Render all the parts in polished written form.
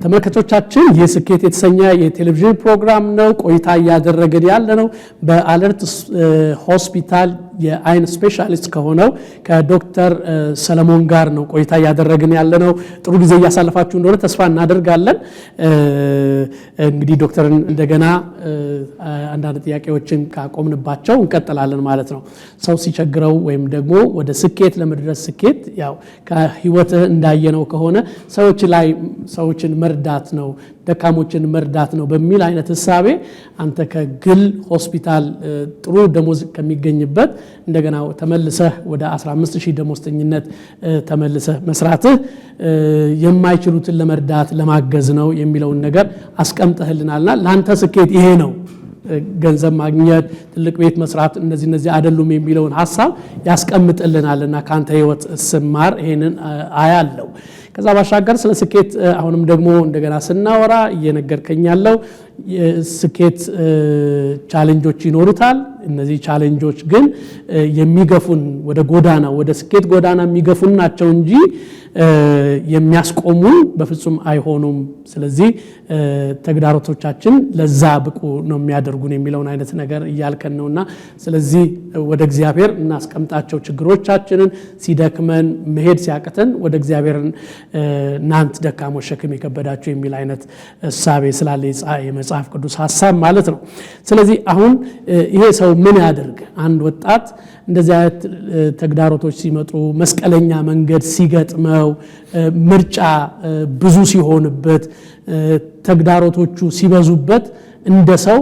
ተመልካቾቻችን የስኬት የተሰኘ የቴሌቪዥን ፕሮግራም ነው ቆይታ ያደረገን ያለነው በአለርት ሆስፒታል የአይን ስፔሻሊስት ከሆነው ከዶክተር ሰለሞን ጋር ነው ቆይታ ያደረገን ያለነው። ጥሩ ጊዜ ያሳለፋችሁ እንደሆነ ተስፋ እናደርጋለን። እንግዲህ ዶክተርን እንደገና አንዳንድ ጥያቄዎችን ካቆምንባቸው እንቀጥላለን ማለት ነው። ሰው ሲቸግረው ወይም ደግሞ ወደ ስኬት ለመድረስ ስኬት ያው ከህይወት እንዳየነው ከሆነ ሰዎችን መርዳት ነው ደካሞችን መርዳት ነው በሚል አይነት ሐሳቤ አንተ ከግል ሆስፒታል ጥሩ ደሞዝ ከሚገኝበት እንደገና ተመልሰህ ወደ 15000 ደሞዝተኝነት ተመልሰህ መስራትህ የማይችሉትን ለመርዳት ለማገዝ ነው የሚለውን ነገር አስቀምጠህልናልና ላንተ ስኬት ይሄ ነው ገንዘብ ማግኘት ትልቅ ቤት መስራት እነዚህ አይደሉም የሚለውን ሐሳብ ያስቀምጥልናልና ካንተ ህይወት ስማር ይሄንን አያለው። ከዛ ባሻገር ስለ ስኬት አሁንም ደግሞ እንደገና ስናወራ እየነገርከኝ ያለው ስኬት ቻሌንጆች ይኖሩታል። እነዚህ ቻሌንጆች ግን የሚገፉን ወደ ስኬት ጎዳና የሚገፉን ናቸው እንጂ የሚያስቆሙን በፍጹም አይሆኑም። ስለዚህ ተግዳሮቶቻችን ለዛ ብቁ ነው የሚያደርጉን የሚለውን አይነት ነገር እያልከን ነውና ስለዚህ ወደ እግዚአብሔር እናስቀምጣቸው ችግሮቻችንን ሲደክመን መሄድ ሲያቅተን ወደ እግዚአብሔር እናንተ ደካሞች ሸክም የከበዳችሁ የሚል አይነት ሐሳብ ስላለ የመጽሐፍ ቅዱስ ሐሳብ ማለት ነው። ስለዚህ አሁን ይሄ ሰው ምን ያደርግ? አንድ ወጣት እንደዚህ አይነት ተግዳሮቶች ሲመጡ መስቀለኛ መንገድ ሲገጥመው ምርጫ ብዙ ሲሆንበት ተግዳሮቶቹ ሲበዙበት እንደ ሰው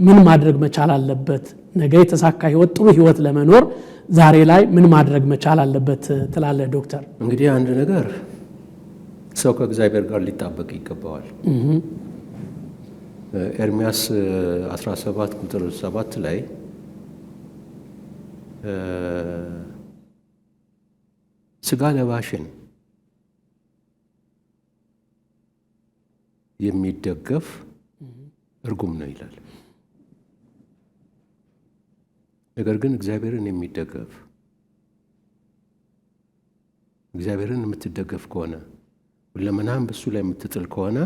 ምን ማድረግ መቻል አለበት? ነገ የተሳካ ህይወት ጥሩ ህይወት ለመኖር ዛሬ ላይ ምን ማድረግ መቻል አለበት ትላለህ ዶክተር? እንግዲህ አንድ ነገር ሰው ከእግዚአብሔር ጋር ሊጣበቅ ይገባዋል። ኤርምያስ 17 ቁጥር 7 ላይ ስጋ ለባሽን የሚደገፍ እርጉም ነው ይላል። ነገር ግን እግዚአብሔርን የሚደገፍ እግዚአብሔርን የምትደገፍ ከሆነ ለምናም በሱ ላይ የምትጥል ከሆነ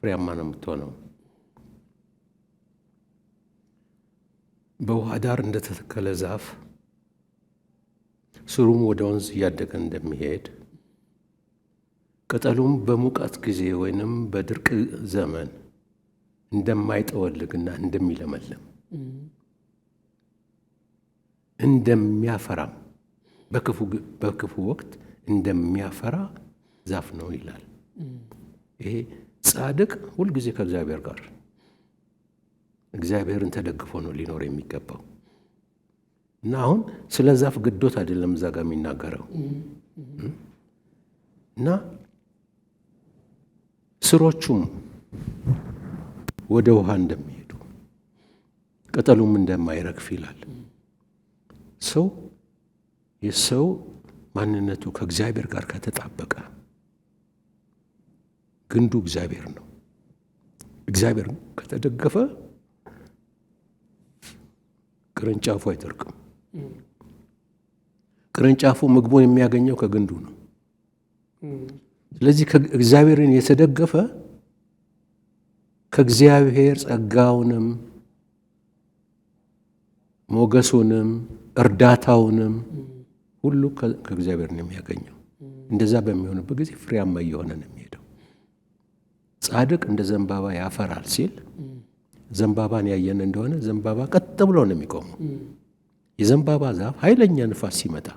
ፍሬያማ ነው የምትሆነው። በውሃ ዳር እንደተተከለ ዛፍ ስሩም ወደ ወንዝ እያደገ እንደሚሄድ ቅጠሉም በሙቀት ጊዜ ወይንም በድርቅ ዘመን እንደማይጠወልግና እንደሚለመልም እንደሚያፈራም በክፉ ወቅት እንደሚያፈራ ዛፍ ነው ይላል። ይሄ ጻድቅ ሁልጊዜ ከእግዚአብሔር ጋር እግዚአብሔርን ተደግፎ ነው ሊኖር የሚገባው እና አሁን ስለ ዛፍ ግዶት አይደለም እዛ ጋር የሚናገረው እና ስሮቹም ወደ ውሃ እንደሚሄዱ ቅጠሉም እንደማይረግፍ ይላል። የሰው ማንነቱ ከእግዚአብሔር ጋር ከተጣበቀ ግንዱ እግዚአብሔር ነው። እግዚአብሔር ከተደገፈ ቅርንጫፉ አይደርቅም። ቅርንጫፉ ምግቡን የሚያገኘው ከግንዱ ነው። ስለዚህ እግዚአብሔርን የተደገፈ ከእግዚአብሔር ጸጋውንም ሞገሱንም እርዳታውንም ሁሉ ከእግዚአብሔር ነው የሚያገኘው። እንደዛ በሚሆንበት ጊዜ ፍሬያማ እየሆነ ነው የሚሄደው። ጻድቅ እንደ ዘንባባ ያፈራል ሲል ዘንባባን ያየን እንደሆነ ዘንባባ ቀጥ ብሎ ነው የሚቆመው። የዘንባባ ዛፍ ኃይለኛ ንፋስ ሲመጣ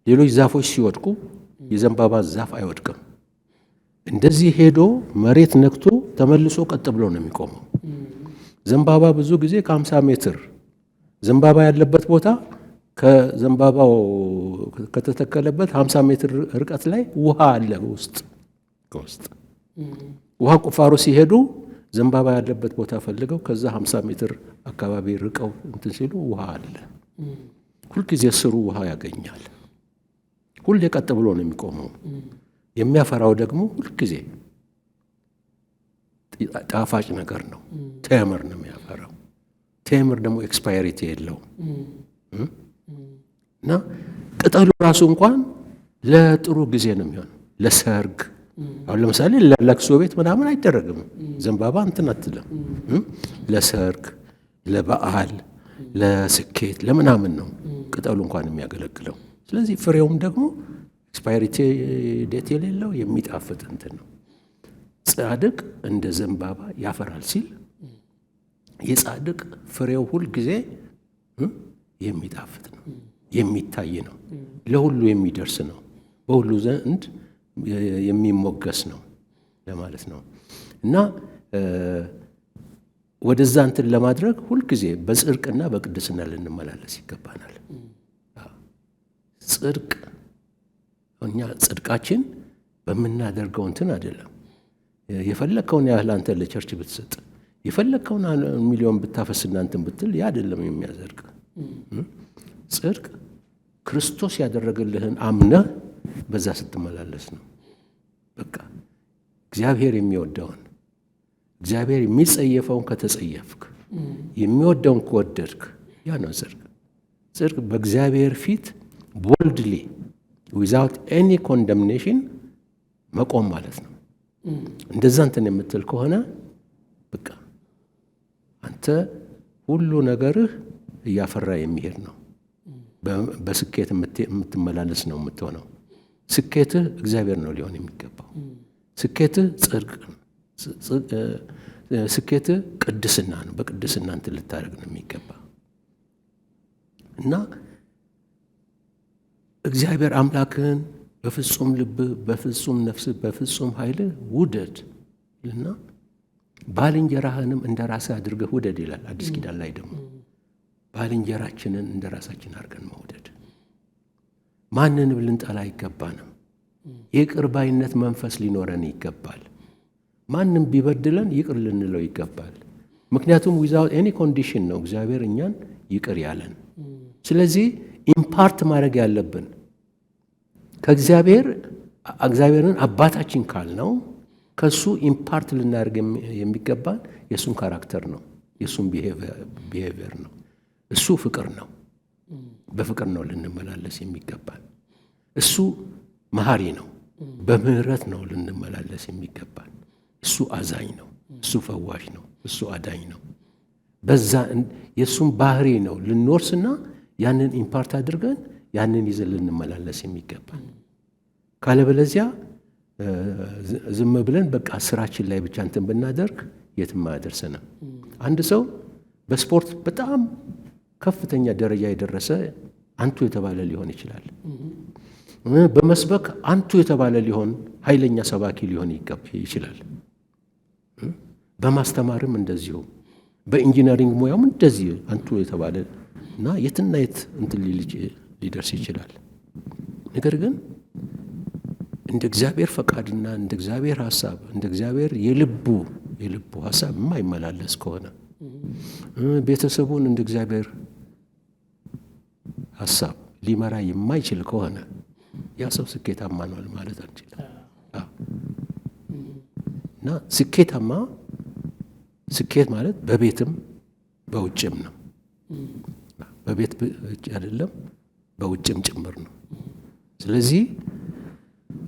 ሌሎች ዛፎች ሲወድቁ የዘንባባ ዛፍ አይወድቅም። እንደዚህ ሄዶ መሬት ነክቶ ተመልሶ ቀጥ ብሎ ነው የሚቆመው። ዘንባባ ብዙ ጊዜ ከ50 ሜትር ዘንባባ ያለበት ቦታ ከዘንባባው ከተተከለበት 50 ሜትር ርቀት ላይ ውሃ አለ ከውስጥ ውሃ ቁፋሮ ሲሄዱ ዘንባባ ያለበት ቦታ ፈልገው ከዛ 50 ሜትር አካባቢ ርቀው እንትን ሲሉ ውሃ አለ። ሁልጊዜ ስሩ ውሃ ያገኛል። ሁሌ ቀጥ ብሎ ነው የሚቆመው። የሚያፈራው ደግሞ ሁልጊዜ ጣፋጭ ነገር ነው። ቴምር ነው የሚያፈራው። ቴምር ደግሞ ኤክስፓየሪቲ የለውም እና ቅጠሉ ራሱ እንኳን ለጥሩ ጊዜ ነው የሚሆነው። ለሰርግ አሁን ለምሳሌ ለለቅሶ ቤት ምናምን አይደረግም። ዘንባባ እንትን አትልም። ለሰርግ፣ ለበዓል፣ ለስኬት፣ ለምናምን ነው ቅጠሉ እንኳን የሚያገለግለው። ስለዚህ ፍሬውም ደግሞ ኤክስፓየሪቲ ዴት የሌለው የሚጣፍጥ እንትን ነው። ጻድቅ እንደ ዘንባባ ያፈራል ሲል የጻድቅ ፍሬው ሁል ጊዜ የሚጣፍጥ ነው፣ የሚታይ ነው፣ ለሁሉ የሚደርስ ነው፣ በሁሉ ዘንድ የሚሞገስ ነው ለማለት ነው። እና ወደዛ እንትን ለማድረግ ሁልጊዜ በጽድቅና በቅድስና ልንመላለስ ይገባናል። ጽድቅ እኛ ጽድቃችን በምናደርገው እንትን አይደለም። የፈለግከውን ያህል አንተ ለቸርች ብትሰጥ የፈለግከውን ሚሊዮን ብታፈስና እንትን ብትል ያ አይደለም የሚያዘርግ። ጽድቅ ክርስቶስ ያደረገልህን አምነህ በዛ ስትመላለስ ነው። በቃ እግዚአብሔር የሚወደውን እግዚአብሔር የሚጸየፈውን ከተጸየፍክ የሚወደውን ከወደድክ ያ ነው ጽድቅ። ጽድቅ በእግዚአብሔር ፊት ቦልድሊ ዊዛውት ኤኒ ኮንደምኔሽን መቆም ማለት ነው። እንደዛ እንትን የምትል ከሆነ በቃ አንተ ሁሉ ነገርህ እያፈራ የሚሄድ ነው። በስኬት የምትመላለስ ነው የምትሆነው። ስኬትህ እግዚአብሔር ነው ሊሆን የሚገባው። ስኬትህ ጽድቅ ነው። ስኬትህ ቅድስና ነው። በቅድስና እንትን ልታደርግ ነው የሚገባ እና እግዚአብሔር አምላክህን በፍጹም ልብህ፣ በፍጹም ነፍስህ፣ በፍጹም ኃይልህ ውደድ እና ባልንጀራህንም እንደ ራስህ አድርገህ ውደድ ይላል። አዲስ ኪዳን ላይ ደግሞ ባልንጀራችንን እንደ ራሳችን አድርገን መውደድ። ማንንም ልንጠላ አይገባንም። የይቅር ባይነት መንፈስ ሊኖረን ይገባል። ማንም ቢበድለን ይቅር ልንለው ይገባል። ምክንያቱም ዊዛውት ኤኒ ኮንዲሽን ነው እግዚአብሔር እኛን ይቅር ያለን። ስለዚህ ኢምፓርት ማድረግ ያለብን እግዚአብሔርን አባታችን ካልነው ከሱ ኢምፓርት ልናደርግ የሚገባን የእሱን ካራክተር ነው፣ የእሱን ቢሄቪየር ነው። እሱ ፍቅር ነው። በፍቅር ነው ልንመላለስ የሚገባን። እሱ መሐሪ ነው። በምህረት ነው ልንመላለስ የሚገባን። እሱ አዛኝ ነው። እሱ ፈዋሽ ነው። እሱ አዳኝ ነው። በዛ የእሱን ባህሪ ነው ልንወርስና ያንን ኢምፓርት አድርገን ያንን ይዘን ልንመላለስ የሚገባን። ካለበለዚያ ዝም ብለን በቃ ስራችን ላይ ብቻ እንትን ብናደርግ የትም አያደርሰንም። አንድ ሰው በስፖርት በጣም ከፍተኛ ደረጃ የደረሰ አንቱ የተባለ ሊሆን ይችላል። በመስበክ አንቱ የተባለ ሊሆን ኃይለኛ ሰባኪ ሊሆን ይችላል። በማስተማርም እንደዚሁ፣ በኢንጂነሪንግ ሙያም እንደዚህ አንቱ የተባለ እና የትና የት እንትን ሊደርስ ይችላል። ነገር ግን እንደ እግዚአብሔር ፈቃድና እንደ እግዚአብሔር ሐሳብ እንደ እግዚአብሔር የልቡ ሐሳብ የማይመላለስ ከሆነ ቤተሰቡን እንደ እግዚአብሔር ሐሳብ ሊመራ የማይችል ከሆነ ያ ሰው ስኬታማ ነው ማለት አንችልም። እና ስኬት ማለት በቤትም በውጭም ነው። በቤት ብቻ አይደለም፣ በውጭም ጭምር ነው። ስለዚህ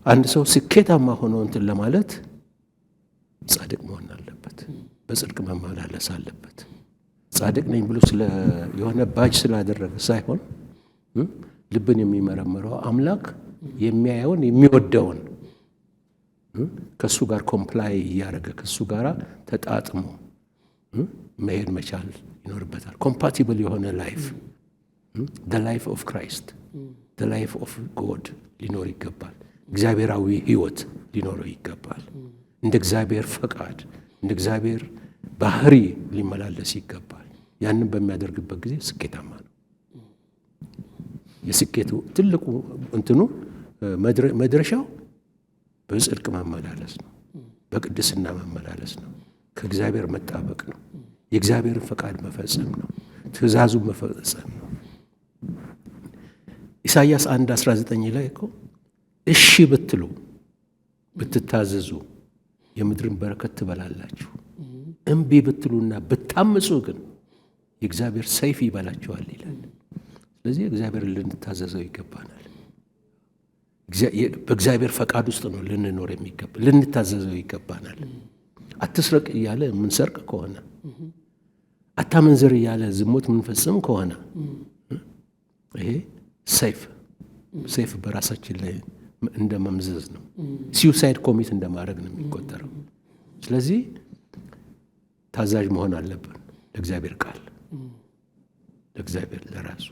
አንድ ሰው ስኬታማ ሆኖ እንትን ለማለት ጻድቅ መሆን አለበት። በጽድቅ መመላለስ አለበት። ጻድቅ ነኝ ብሎ የሆነ ባጅ ስላደረገ ሳይሆን ልብን የሚመረምረው አምላክ የሚያየውን የሚወደውን ከሱ ጋር ኮምፕላይ እያደረገ ከሱ ጋር ተጣጥሞ መሄድ መቻል ይኖርበታል። ኮምፓቲብል የሆነ ላይፍ the life of Christ the life of God ሊኖር ይገባል። እግዚአብሔራዊ ሕይወት ሊኖረው ይገባል። እንደ እግዚአብሔር ፈቃድ እንደ እግዚአብሔር ባህሪ ሊመላለስ ይገባል። ያንን በሚያደርግበት ጊዜ ስኬታማ ነው። የስኬቱ ትልቁ እንትኑ መድረሻው በጽድቅ መመላለስ ነው፣ በቅድስና መመላለስ ነው፣ ከእግዚአብሔር መጣበቅ ነው፣ የእግዚአብሔርን ፈቃድ መፈጸም ነው፣ ትእዛዙን መፈጸም ነው። ኢሳይያስ 1:19 ላይ እኮ እሺ ብትሉ ብትታዘዙ የምድርን በረከት ትበላላችሁ፣ እምቢ ብትሉና ብታምፁ ግን የእግዚአብሔር ሰይፍ ይበላችኋል ይላል። ስለዚህ እግዚአብሔርን ልንታዘዘው ይገባናል። በእግዚአብሔር ፈቃድ ውስጥ ነው ልንኖር የሚገባ፣ ልንታዘዘው ይገባናል። አትስረቅ እያለ የምንሰርቅ ከሆነ፣ አታመንዝር እያለ ዝሙት የምንፈጽም ከሆነ ይሄ ሰይፍ በራሳችን ላይ እንደ መምዘዝ ነው። ሲዩሳይድ ኮሚት እንደማድረግ ነው የሚቆጠረው። ስለዚህ ታዛዥ መሆን አለብን ለእግዚአብሔር ቃል፣ ለእግዚአብሔር ለራሱ።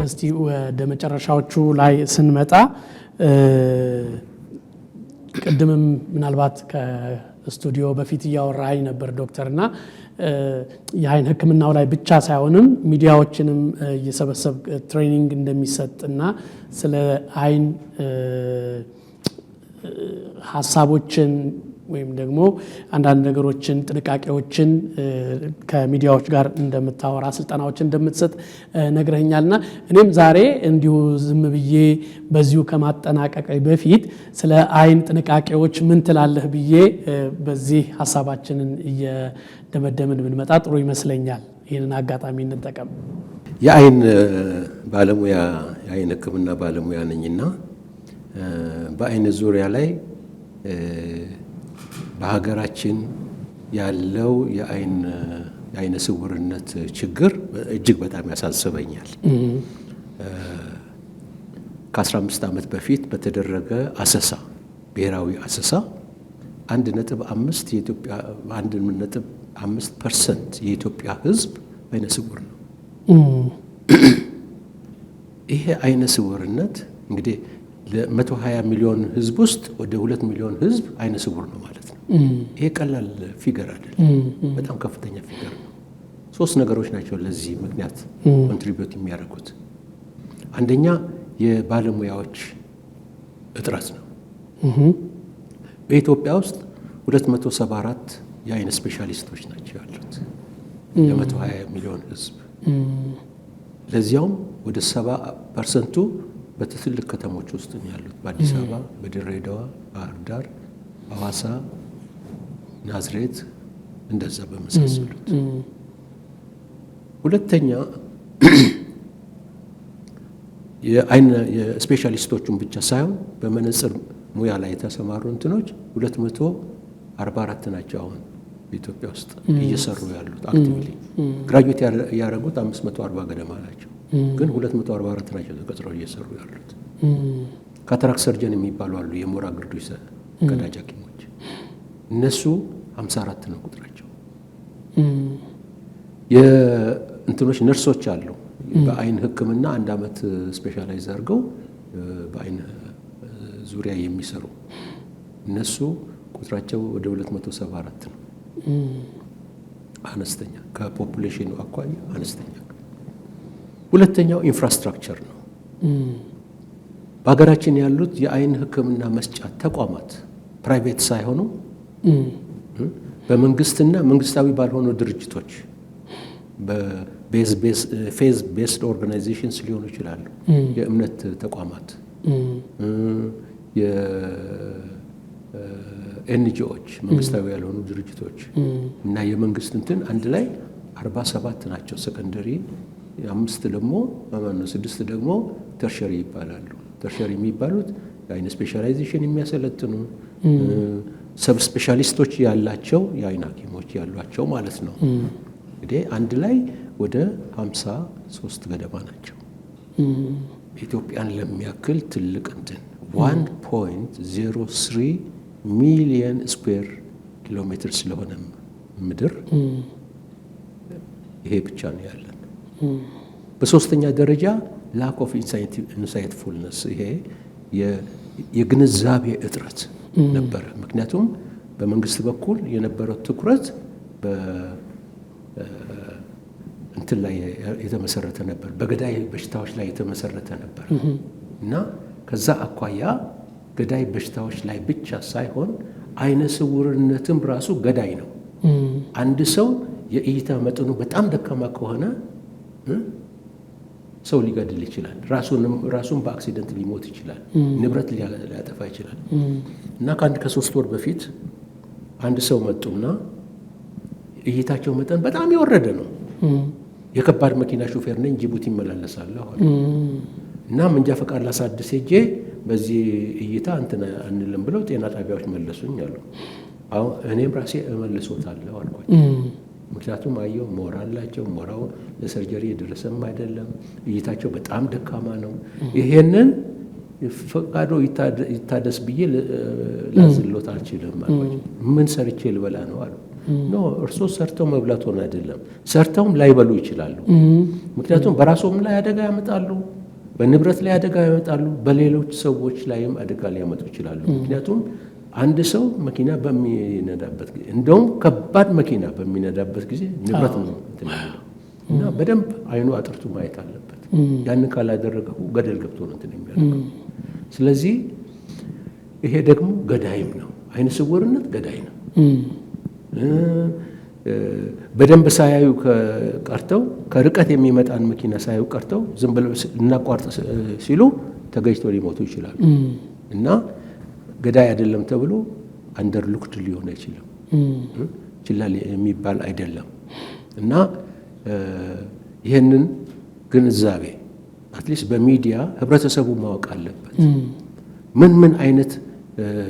እስቲ ወደ መጨረሻዎቹ ላይ ስንመጣ ቅድምም ምናልባት ከስቱዲዮ በፊት እያወራኝ ነበር ዶክተርና የአይን ሕክምናው ላይ ብቻ ሳይሆንም ሚዲያዎችንም እየሰበሰብ ትሬኒንግ እንደሚሰጥና ስለ አይን ሀሳቦችን ወይም ደግሞ አንዳንድ ነገሮችን ጥንቃቄዎችን ከሚዲያዎች ጋር እንደምታወራ ስልጠናዎችን እንደምትሰጥ ነግረኛልና እኔም ዛሬ እንዲሁ ዝም ብዬ በዚሁ ከማጠናቀቅ በፊት ስለ አይን ጥንቃቄዎች ምን ትላለህ ብዬ በዚህ ሀሳባችንን እየደመደምን ብንመጣ ጥሩ ይመስለኛል። ይህንን አጋጣሚ እንጠቀም። የአይን ባለሙያ የአይን ሕክምና ባለሙያ ነኝና በአይን ዙሪያ ላይ በሀገራችን ያለው የአይነ ስውርነት ችግር እጅግ በጣም ያሳስበኛል። ከ15 ዓመት በፊት በተደረገ አሰሳ፣ ብሔራዊ አሰሳ 1.5% የኢትዮጵያ ሕዝብ አይነ ስውር ነው። ይሄ አይነ ስውርነት እንግዲህ ለ120 ሚሊዮን ሕዝብ ውስጥ ወደ 2 ሚሊዮን ሕዝብ አይነ ስውር ነው ማለት ነው። ይሄ ቀላል ፊገር አይደለም፣ በጣም ከፍተኛ ፊገር ነው። 3 ነገሮች ናቸው ለዚህ ምክንያት ኮንትሪቢዩት የሚያደርጉት። አንደኛ የባለሙያዎች እጥረት ነው። በኢትዮጵያ ውስጥ 274 የአይን ስፔሻሊስቶች ናቸው ያሉት ለ120 ሚሊዮን ሕዝብ። ለዚያውም ወደ 70%ቱ በትልቅ ከተሞች ውስጥ ነው ያሉት። በአዲስ አበባ፣ በድሬዳዋ፣ ባህር ዳር፣ ሐዋሳ፣ ናዝሬት እንደዛ በመሳሰሉት። ሁለተኛ የአይን የስፔሻሊስቶቹን ብቻ ሳይሆን በመነጽር ሙያ ላይ የተሰማሩ እንትኖች 244 ናቸው አሁን በኢትዮጵያ ውስጥ እየሰሩ ያሉት። አክቲቭሊ ግራጁዌት ያደረጉት 540 ገደማ ናቸው፣ ግን 244 ናቸው ተቀጥረው እየሰሩ ያሉት። ካታራክት ሰርጀን የሚባሉ አሉ፣ የሞራ ግርዶሽ ቀዳጅ ሐኪሞች፣ እነሱ 54 ነው ቁጥራቸው። የእንትኖች ነርሶች አሉ በአይን ሕክምና 1 ዓመት ስፔሻላይዝ አድርገው በአይን ዙሪያ የሚሰሩ እነሱ ቁጥራቸው ወደ 274 ነው። አነስተኛ ከፖፑሌሽኑ አኳያ አነስተኛ። ሁለተኛው ኢንፍራስትራክቸር ነው። በሀገራችን ያሉት የአይን ሕክምና መስጫ ተቋማት ፕራይቬት ሳይሆኑ በመንግስትና መንግስታዊ ባልሆኑ ድርጅቶች ፌዝ ቤስድ ኦርጋናይዜሽንስ ሊሆኑ ይችላሉ። የእምነት ተቋማት፣ የኤንጂኦዎች፣ መንግስታዊ ያልሆኑ ድርጅቶች እና የመንግስት እንትን አንድ ላይ 47 ናቸው። ሰከንደሪ 5 ደግሞ 6 ደግሞ ተርሸሪ ይባላሉ። ተርሸሪ የሚባሉት የአይን ስፔሻላይዜሽን የሚያሰለጥኑ ሰብ ስፔሻሊስቶች ያላቸው የአይን ሐኪሞች ያሏቸው ማለት ነው። እንግዲህ አንድ ላይ ወደ 53 ገደማ ናቸው። ኢትዮጵያን ለሚያክል ትልቅ እንትን 1.03 ሚሊየን ስኩዌር ኪሎ ሜትር ስለሆነ ምድር ይሄ ብቻ ነው ያለን። በሶስተኛ ደረጃ ላክ ኦፍ ኢንሳይትፉልነስ፣ ይሄ የግንዛቤ እጥረት ነበረ። ምክንያቱም በመንግስት በኩል የነበረው ትኩረት እንትን ላይ የተመሰረተ ነበር፣ በገዳይ በሽታዎች ላይ የተመሰረተ ነበር እና ከዛ አኳያ ገዳይ በሽታዎች ላይ ብቻ ሳይሆን አይነ ስውርነትም ራሱ ገዳይ ነው። አንድ ሰው የእይታ መጠኑ በጣም ደካማ ከሆነ ሰው ሊገድል ይችላል። ራሱን በአክሲደንት ሊሞት ይችላል። ንብረት ሊያጠፋ ይችላል። እና ከ3 ወር በፊት አንድ ሰው መጡና እይታቸው መጠን በጣም የወረደ ነው። የከባድ መኪና ሹፌር ነኝ፣ ጅቡቲ እመላለሳለሁ አሉ እና መንጃ ፈቃድ ላሳድስ ሄጄ በዚህ እይታ እንትን አንልም ብለው ጤና ጣቢያዎች መለሱኝ አሉ። አሁን እኔም ራሴ እመልሶታለሁ አልኳቸው። ምክንያቱም አየው ሞራ አላቸው፣ ሞራው ለሰርጀሪ የደረሰም አይደለም፣ እይታቸው በጣም ደካማ ነው። ይሄንን ፈቃዶ ይታደስ ብዬ ላዝሎት አልችልም አልኳቸው። ምን ሰርቼ ልበላ ነው አሉ። ኖ እርሶ ሰርተው መብላት ሆነ አይደለም፣ ሰርተውም ላይበሉ ይችላሉ። ምክንያቱም በራስዎም ላይ አደጋ ያመጣሉ፣ በንብረት ላይ አደጋ ያመጣሉ፣ በሌሎች ሰዎች ላይም አደጋ ሊያመጡ ይችላሉ። ምክንያቱም አንድ ሰው መኪና በሚነዳበት ጊዜ እንደውም ከባድ መኪና በሚነዳበት ጊዜ ንብረት ነው እንትን የሚለው እና በደንብ አይኑ አጥርቱ ማየት አለበት። ያንን ካላደረገው ገደል ገብቶ ነው እንትን የሚያደርገው። ስለዚህ ይሄ ደግሞ ገዳይም ነው። አይነ ስውርነት ገዳይ ነው። በደንብ ሳያዩ ቀርተው ከርቀት የሚመጣን መኪና ሳያዩ ቀርተው ዝም ብለው እናቋርጥ ሲሉ ተገጭተው ሊሞቱ ይችላሉ እና ገዳይ አይደለም ተብሎ አንደርሉክድ ሊሆን አይችልም፣ ችላ የሚባል አይደለም። እና ይህንን ግንዛቤ አትሊስት በሚዲያ ህብረተሰቡ ማወቅ አለበት። ምን አይነት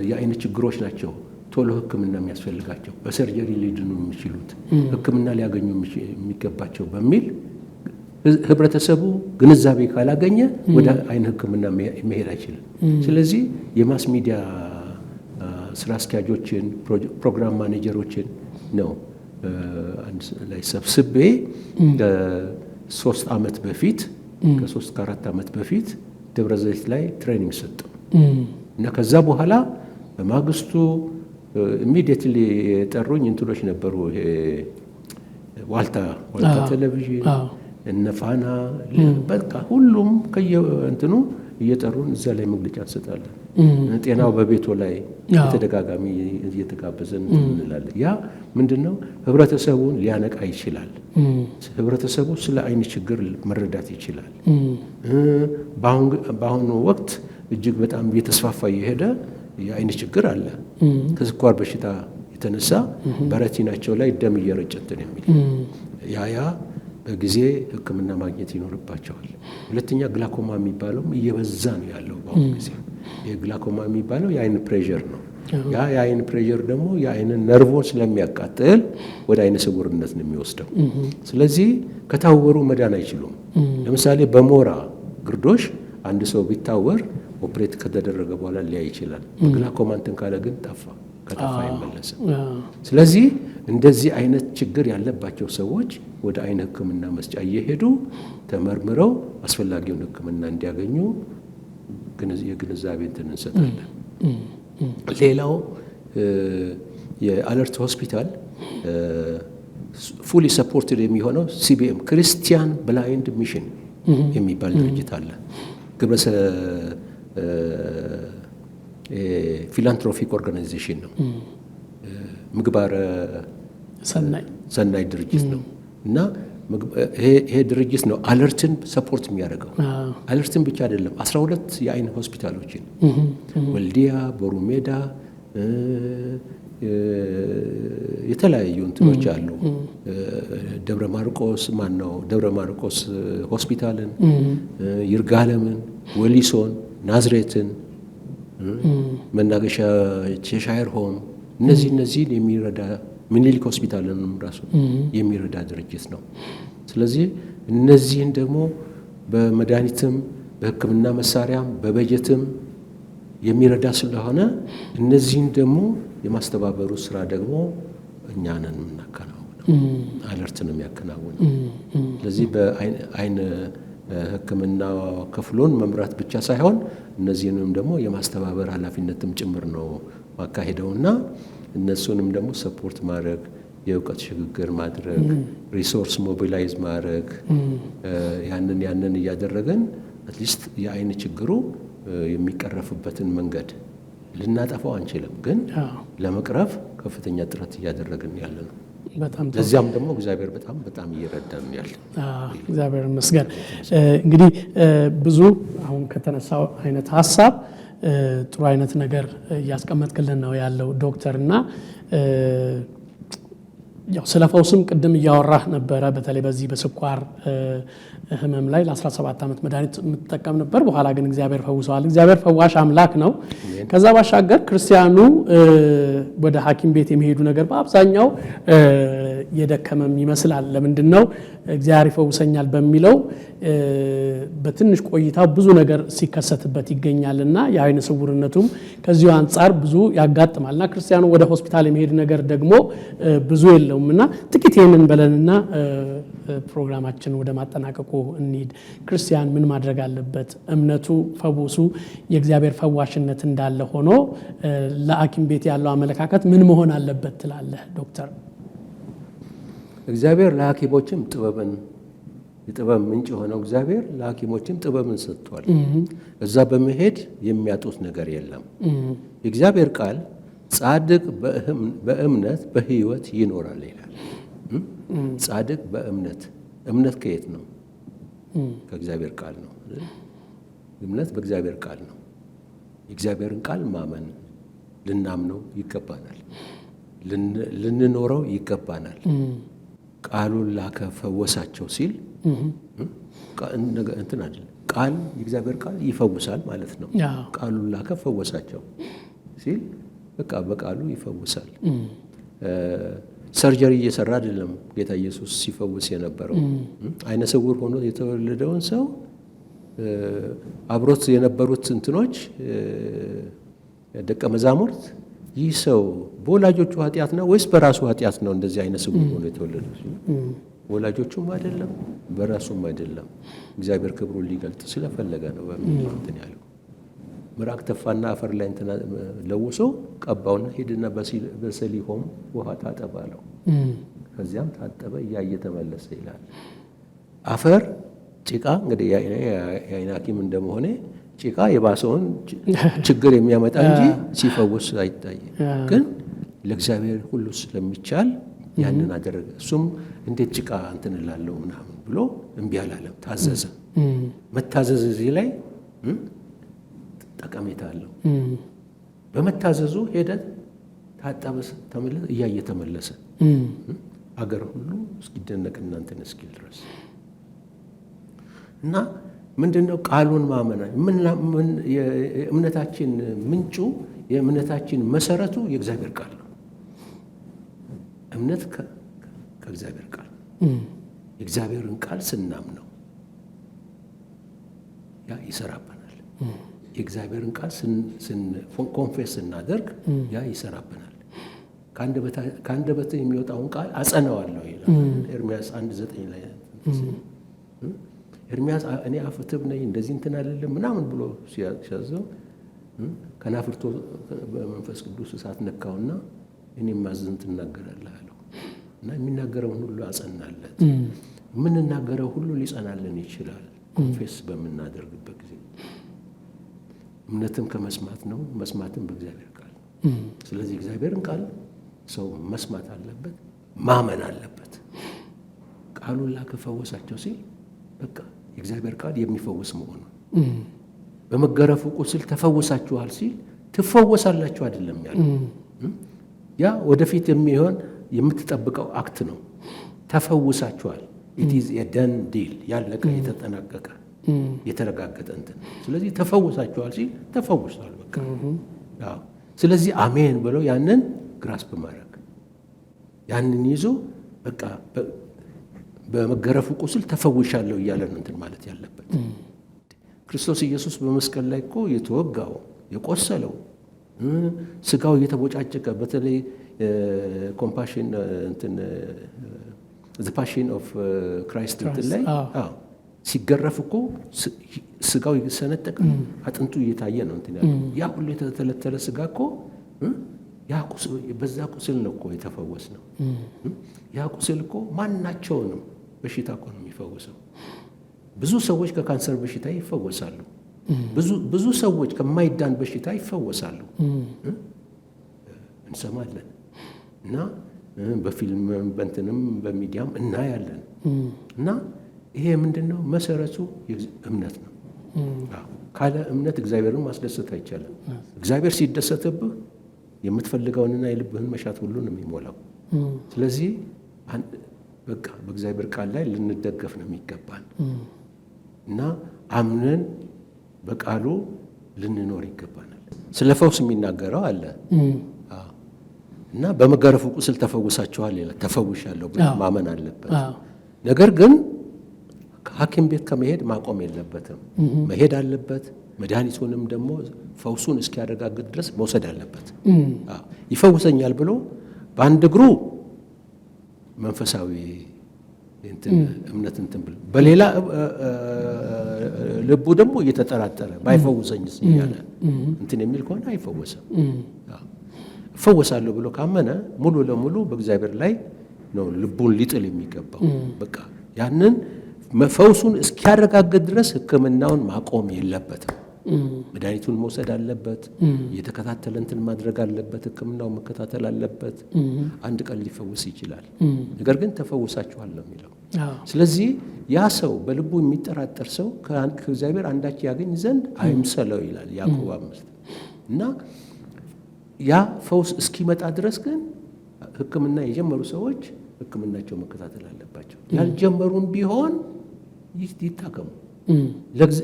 የአይነት ችግሮች ናቸው ቶሎ ሕክምና የሚያስፈልጋቸው፣ በሰርጀሪ ሊድኑ የሚችሉት፣ ሕክምና ሊያገኙ የሚገባቸው በሚል ህብረተሰቡ ግንዛቤ ካላገኘ ወደ አይን ሕክምና መሄድ አይችልም። ስለዚህ የማስ ሚዲያ ስራ አስኪያጆችን፣ ፕሮግራም ማኔጀሮችን ነው አንድ ላይ ሰብስቤ ከ3 ዓመት በፊት ከ4 ዓመት በፊት ደብረ ዘይት ላይ ትሬኒንግ ሰጠው እና ከዛ በኋላ በማግስቱ ኢሚዲየትሊ የጠሩኝ እንትኖች ነበሩ። ይሄ ዋልታ ቴሌቪዥን እነ ፋና በቃ ሁሉም ከየእንትኑ እየጠሩን እዛ ላይ መግለጫ እንሰጣለን። ጤናው በቤቱ ላይ የተደጋጋሚ እየተጋበዘን እንላለን። ያ ምንድነው ህብረተሰቡን ሊያነቃ ይችላል። ህብረተሰቡ ስለ አይን ችግር መረዳት ይችላል። በአሁኑ ወቅት እጅግ በጣም እየተስፋፋ የሄደ የአይን ችግር አለ። ከስኳር በሽታ የተነሳ በረቲናቸው ላይ ደም እየረጨ እንትን የሚል ያ በጊዜ ሕክምና ማግኘት ይኖርባቸዋል። ሁለተኛ ግላኮማ የሚባለውም እየበዛ ነው ያለው በአሁኑ ጊዜ። የግላኮማ የሚባለው የአይን ፕሬዠር ነው። ያ የአይን ፕሬዠር ደግሞ የአይንን ነርቮን ስለሚያቃጥል ወደ አይነ ስውርነት ነው የሚወስደው። ስለዚህ ከታወሩ መዳን አይችሉም። ለምሳሌ በሞራ ግርዶሽ አንድ ሰው ቢታወር ኦፕሬት ከተደረገ በኋላ ሊያይ ይችላል። ግላኮማ እንትን ካለ ግን ከጠፋ አይመለስም። ስለዚህ እንደዚህ አይነት ችግር ያለባቸው ሰዎች ወደ አይን ሕክምና መስጫ እየሄዱ ተመርምረው አስፈላጊውን ሕክምና እንዲያገኙ የግንዛቤ እንትን እንሰጣለን። ሌላው የአለርት ሆስፒታል ፉሊ ሰፖርትድ የሚሆነው ሲቢኤም ክርስቲያን ብላይንድ ሚሽን የሚባል ድርጅት አለ። ፊላንትሮፊክ ኦርጋናይዜሽን ነው። ምግባረ ሰናይ ድርጅት ነው እና ይሄ ድርጅት ነው አለርትን ሰፖርት የሚያደርገው። አለርትን ብቻ አይደለም፣ 12 የአይን ሆስፒታሎችን ወልዲያ፣ ቦሩ ሜዳ፣ የተለያዩ እንትኖች አሉ። ደብረ ማርቆስ ሆስፒታልን፣ ይርጋለምን፣ ወሊሶን፣ ናዝሬትን፣ መናገሻ ቼሻየር ሆም እነዚህን የሚረዳ ምኒልክ ሆስፒታልንም ራሱ የሚረዳ ድርጅት ነው። ስለዚህ እነዚህን ደግሞ በመድኃኒትም በሕክምና መሳሪያም በበጀትም የሚረዳ ስለሆነ እነዚህን ደግሞ የማስተባበሩ ስራ ደግሞ እኛ ነን የምናከናውነው፣ አለርት ነው የሚያከናውነው። ስለዚህ በአይን ሕክምና ክፍሉን መምራት ብቻ ሳይሆን እነዚህንም ደግሞ የማስተባበር ኃላፊነትም ጭምር ነው ማካሄደውና እነሱንም ደግሞ ሰፖርት ማድረግ፣ የእውቀት ሽግግር ማድረግ፣ ሪሶርስ ሞቢላይዝ ማድረግ ያንን እያደረገን አትሊስት የአይን ችግሩ የሚቀረፍበትን መንገድ ልናጠፋው አንችልም፣ ግን ለመቅረፍ ከፍተኛ ጥረት እያደረግን ያለ ነው። ለዚያም ደግሞ እግዚአብሔር በጣም እየረዳን ያለ እግዚአብሔር ይመስገን። እንግዲህ ብዙ አሁን ከተነሳው አይነት ሀሳብ ጥሩ አይነት ነገር እያስቀመጥክልን ነው ያለው ዶክተርና ያው ስለ ፈውስም ቅድም እያወራህ ነበረ። በተለይ በዚህ በስኳር ህመም ላይ ለ17 ዓመት መድኃኒት የምትጠቀም ነበር። በኋላ ግን እግዚአብሔር ፈውሰዋል። እግዚአብሔር ፈዋሽ አምላክ ነው። ከዛ ባሻገር ክርስቲያኑ ወደ ሐኪም ቤት የሚሄዱ ነገር በአብዛኛው የደከመም ይመስላል። ለምንድን ነው እግዚአብሔር ይፈውሰኛል በሚለው በትንሽ ቆይታ ብዙ ነገር ሲከሰትበት ይገኛልና የአይነ ስውርነቱም ከዚሁ አንጻር ብዙ ያጋጥማልና ክርስቲያኑ ወደ ሆስፒታል የሚሄድ ነገር ደግሞ ብዙ የለውምና ጥቂት ይሄንን በለንና ፕሮግራማችን ወደ ማጠናቀቁ እንሂድ። ክርስቲያን ምን ማድረግ አለበት? እምነቱ ፈውሱ የእግዚአብሔር ፈዋሽነት እንዳለ ሆኖ ለሐኪም ቤት ያለው አመለካከት ምን መሆን አለበት ትላለህ ዶክተር? እግዚአብሔር ለሐኪሞችም የጥበብ ምንጭ የሆነው እግዚአብሔር ለሐኪሞችም ጥበብን ሰጥቷል። እዛ በመሄድ የሚያጡት ነገር የለም። የእግዚአብሔር ቃል ጻድቅ በእምነት በሕይወት ይኖራል ይላል። ጻድቅ በእምነት እምነት ከየት ነው? ከእግዚአብሔር ቃል ነው። እምነት በእግዚአብሔር ቃል ነው። የእግዚአብሔርን ቃል ማመን ልናምነው ይገባናል፣ ልንኖረው ይገባናል። ቃሉን ላከ ፈወሳቸው ሲል እንትን አይደለም። ቃል የእግዚአብሔር ቃል ይፈውሳል ማለት ነው። ቃሉን ላከ ፈወሳቸው ሲል በቃ በቃሉ ይፈውሳል። ሰርጀሪ እየሰራ አይደለም ጌታ ኢየሱስ ሲፈውስ የነበረው። አይነ ስውር ሆኖ የተወለደውን ሰው አብሮት የነበሩት እንትኖች ደቀ መዛሙርት ይህ ሰው በወላጆቹ ኃጢአት ነው ወይስ በራሱ ኃጢአት ነው እንደዚህ አይነ ስውር ሆኖ የተወለደው? ወላጆቹም አይደለም በራሱም አይደለም፣ እግዚአብሔር ክብሩን ሊገልጥ ስለፈለገ ነው በሚል እንትን ያለው። ምራቅ ተፋና አፈር ላይ እንትና ለውሶ ቀባውና ሄድና በሰሊሆም ውሃ ታጠባለው። ከዚያም ታጠበ እያየ ተመለሰ ይላል። አፈር ጭቃ እንግዲህ የአይን ሐኪም እንደመሆኔ ጭቃ የባሰውን ችግር የሚያመጣ እንጂ ሲፈውስ አይታይም። ግን ለእግዚአብሔር ሁሉ ስለሚቻል ያንን አደረገ። እሱም እንዴት ጭቃ እንትን እላለሁ ምናምን ብሎ እምቢ አላለም፣ ታዘዘ። መታዘዝ እዚህ ላይ ጠቀሜታ አለው። በመታዘዙ ሄደ፣ ታጠበ፣ ተመለሰ፣ እያየ ተመለሰ። አገር ሁሉ እስኪደነቅ እናንተን እስኪል ድረስ እና ምንድነው ቃሉን ማመን የእምነታችን ምንጩ የእምነታችን መሰረቱ የእግዚአብሔር ቃል ነው። እምነት ከእግዚአብሔር ቃል የእግዚአብሔርን ቃል ስናምነው ያ ይሰራበናል። የእግዚአብሔርን ቃል ኮንፌስ ስናደርግ ያ ይሰራበናል። ከአንደበት የሚወጣውን ቃል አጸናዋለሁ ይላል ኤርምያስ 1:9 ላይ። ኤርምያስ እኔ አፍትብ ነኝ እንደዚህ እንትን አይደለም ምናምን ብሎ ሲያዘው ከናፍርቶ በመንፈስ ቅዱስ እሳት ነካውና እኔ ማዝን ትናገራለህ አለው እና የሚናገረውን ሁሉ አጸናለት። የምንናገረው ሁሉ ሊጸናልን ይችላል ኮንፌስ በምናደርግበት ጊዜ። እምነትም ከመስማት ነው፣ መስማትም በእግዚአብሔር ቃል ነው። ስለዚህ እግዚአብሔርን ቃል ሰው መስማት አለበት፣ ማመን አለበት። ቃሉን ላከ ፈወሳቸው ሲል በቃ የእግዚአብሔር ቃል የሚፈውስ መሆኑ። በመገረፉ ቁስል ተፈውሳችኋል ሲል ትፈወሳላችሁ አይደለም ያለው። ያ ወደፊት የሚሆን የምትጠብቀው አክት ነው። ተፈውሳችኋል፣ ኢት ኢዝ ኤ ደን ዲል፣ ያለቀ የተጠናቀቀ የተረጋገጠ እንትን። ስለዚህ ተፈውሳችኋል ሲል ተፈውሷል በቃ። ስለዚህ አሜን ብለው ያንን ግራስፕ ማድረግ ያንን ይዞ በቃ በመገረፉ ቁስል ተፈውሻለሁ እያለ ነው እንትን ማለት ያለበት። ክርስቶስ ኢየሱስ በመስቀል ላይ እኮ የተወጋው የቆሰለው ስጋው እየተቦጫጨቀ በተለይ ኮምፓሽን እንትን ዘ ፓሽን ኦፍ ክራይስት እንትን ላይ ሲገረፍ እኮ ስጋው እየተሰነጠቀ አጥንቱ እየታየ ነው እንትን ያለው። ያ ሁሉ የተተለተለ ስጋ እኮ በዛ ቁስል ነው እኮ የተፈወስ ነው። ያ ቁስል እኮ ማናቸውንም በሽታ እኮ ነው የሚፈወሰው። ብዙ ሰዎች ከካንሰር በሽታ ይፈወሳሉ። ብዙ ሰዎች ከማይዳን በሽታ ይፈወሳሉ። እንሰማለን እና በፊልም በእንትንም በሚዲያም እናያለን። እና ይሄ ምንድነው መሰረቱ? እምነት ነው። ካለ እምነት እግዚአብሔርን ማስደሰት አይቻልም። እግዚአብሔር ሲደሰትብህ የምትፈልገውንና የልብህን መሻት ሁሉ ነው የሚሞላው። ስለዚህ በቃ በእግዚአብሔር ቃል ላይ ልንደገፍ ነው የሚገባን እና አምነን በቃሉ ልንኖር ይገባናል። ስለ ፈውስ የሚናገረው አለ እና በመገረፉ ቁስል ተፈውሳችኋል ይላል። ተፈውሻለሁ ብሎ ማመን አለበት። ነገር ግን ሐኪም ቤት ከመሄድ ማቆም የለበትም። መሄድ አለበት። መድኃኒቱንም ደግሞ ፈውሱን እስኪያረጋግጥ ድረስ መውሰድ አለበት። ይፈውሰኛል ብሎ በአንድ እግሩ መንፈሳዊ እምነት እንትን ብሎ በሌላ ልቡ ደግሞ እየተጠራጠረ ባይፈውሰኝስ እያለ እንትን የሚል ከሆነ አይፈወስም። እፈወሳለሁ ብሎ ካመነ ሙሉ ለሙሉ በእግዚአብሔር ላይ ነው ልቡን ሊጥል የሚገባው። በቃ ያንን ፈውሱን እስኪያረጋግጥ ድረስ ሕክምናውን ማቆም የለበትም። መድኃኒቱን መውሰድ አለበት። እየተከታተለ እንትን ማድረግ አለበት። ሕክምናውን መከታተል አለበት። አንድ ቀን ሊፈውስ ይችላል። ነገር ግን ተፈውሳችኋል ነው የሚለው። ስለዚህ ያ ሰው በልቡ የሚጠራጠር ሰው ከእግዚአብሔር አንዳች ያገኝ ዘንድ አይምሰለው ይላል ያዕቆብ 5 እና ያ ፈውስ እስኪመጣ ድረስ ግን ሕክምና የጀመሩ ሰዎች ሕክምናቸው መከታተል አለባቸው። ያልጀመሩም ቢሆን ይታከሙ።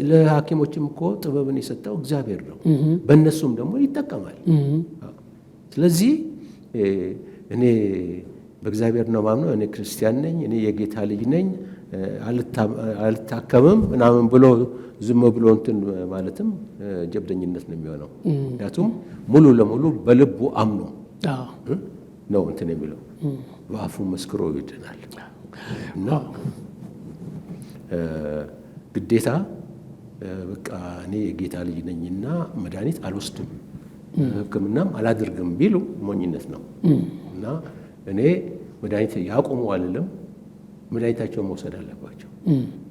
ለሐኪሞችም እኮ ጥበብን የሰጠው እግዚአብሔር ነው። በእነሱም ደግሞ ይጠቀማል። ስለዚህ እኔ በእግዚአብሔር ነው ማምነው፣ እኔ ክርስቲያን ነኝ፣ እኔ የጌታ ልጅ ነኝ፣ አልታከምም ምናምን ብሎ ዝም ብሎ እንትን ማለትም ጀብደኝነት ነው የሚሆነው። ምክንያቱም ሙሉ ለሙሉ በልቡ አምኖ ነው እንትን የሚለው በአፉ መስክሮ ይድናል እና ግዴታ በቃ እኔ የጌታ ልጅ ነኝና መድኃኒት አልወስድም ሕክምናም አላደርግም ቢሉ ሞኝነት ነው እና እኔ መድኃኒት ያቆሙ አልልም። መድኃኒታቸውን መውሰድ አለባቸው።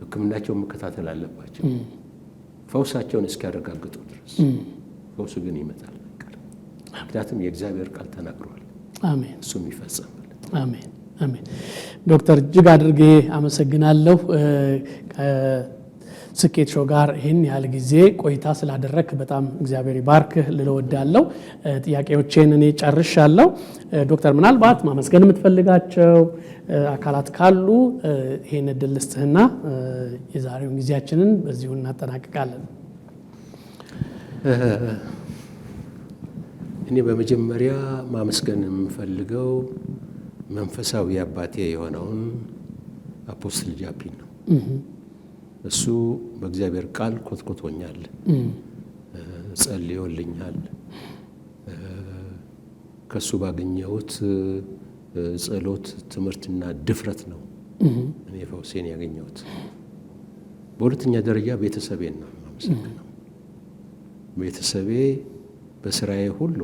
ሕክምናቸውን መከታተል አለባቸው ፈውሳቸውን እስኪያረጋግጡ ድረስ። ፈውሱ ግን ይመጣል። ምክንያቱም የእግዚአብሔር ቃል ተናግሯል። አሜን። እሱም ይፈጸማል። አሜን አሜን። ዶክተር እጅግ አድርጌ አመሰግናለሁ። ስኬት ሾው ጋር ይህን ያህል ጊዜ ቆይታ ስላደረክ በጣም እግዚአብሔር ይባርክህ ልለወዳለሁ። ጥያቄዎቼን እኔ ጨርሻለሁ። ዶክተር ምናልባት ማመስገን የምትፈልጋቸው አካላት ካሉ ይህን እድል ልስጥህና የዛሬውን ጊዜያችንን በዚሁ እናጠናቅቃለን። እኔ በመጀመሪያ ማመስገን የምፈልገው መንፈሳዊ አባቴ የሆነውን አፖስትል ጃፒን ነው። እሱ በእግዚአብሔር ቃል ኮትኮቶኛል፣ ጸልዮልኛል። ከሱ ባገኘሁት ጸሎት፣ ትምህርትና ድፍረት ነው እኔ ፈውሴን ያገኘሁት። በሁለተኛ ደረጃ ቤተሰቤን ነው የማመሰግነው። ቤተሰቤ በስራዬ ሁሉ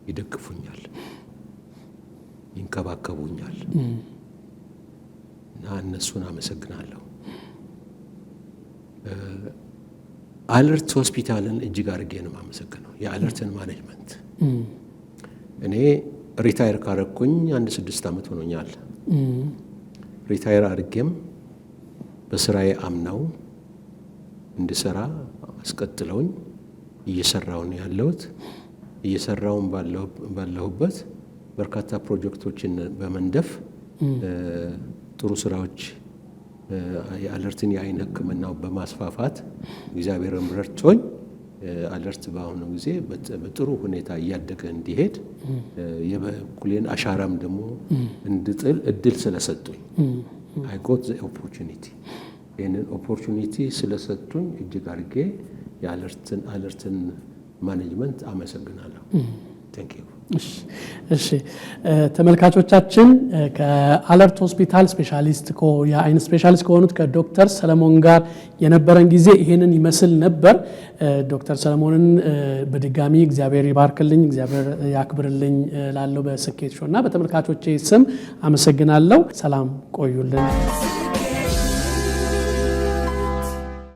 ይደግፉኛል፣ ይንከባከቡኛል እና እነሱን አመሰግናለሁ። አለርት ሆስፒታልን እጅግ አድርጌ ነው የማመሰግነው። የአለርትን ማኔጅመንት እኔ ሪታየር ካረኩኝ 6 ዓመት ሆኖኛል። ሪታየር አድርጌም በስራዬ አምነው እንድሰራ አስቀጥለውኝ እየሰራው ነው ያለሁት። እየሰራውን ባለሁበት በርካታ ፕሮጀክቶችን በመንደፍ ጥሩ ስራዎች የአለርትን የአይን ሕክምናው በማስፋፋት እግዚአብሔርን ረድቶኝ አለርት በአሁኑ ጊዜ በጥሩ ሁኔታ እያደገ እንዲሄድ የበኩሌን አሻራም ደግሞ እንድጥል እድል ስለሰጡኝ I got the opportunity ይህንን ኦፖርቹኒቲ ስለሰጡኝ እጅግ አድርጌ የአለርትን ማኔጅመንት አመሰግናለሁ። Thank you። እሺ ተመልካቾቻችን ከአለርት ሆስፒታል ስፔሻሊስት የአይን ስፔሻሊስት ከሆኑት ከዶክተር ሰለሞን ጋር የነበረን ጊዜ ይሄንን ይመስል ነበር። ዶክተር ሰለሞንን በድጋሚ እግዚአብሔር ይባርክልኝ፣ እግዚአብሔር ያክብርልኝ ላለው በስኬት ሾውና በተመልካቾቼ ስም አመሰግናለሁ። ሰላም ቆዩልን።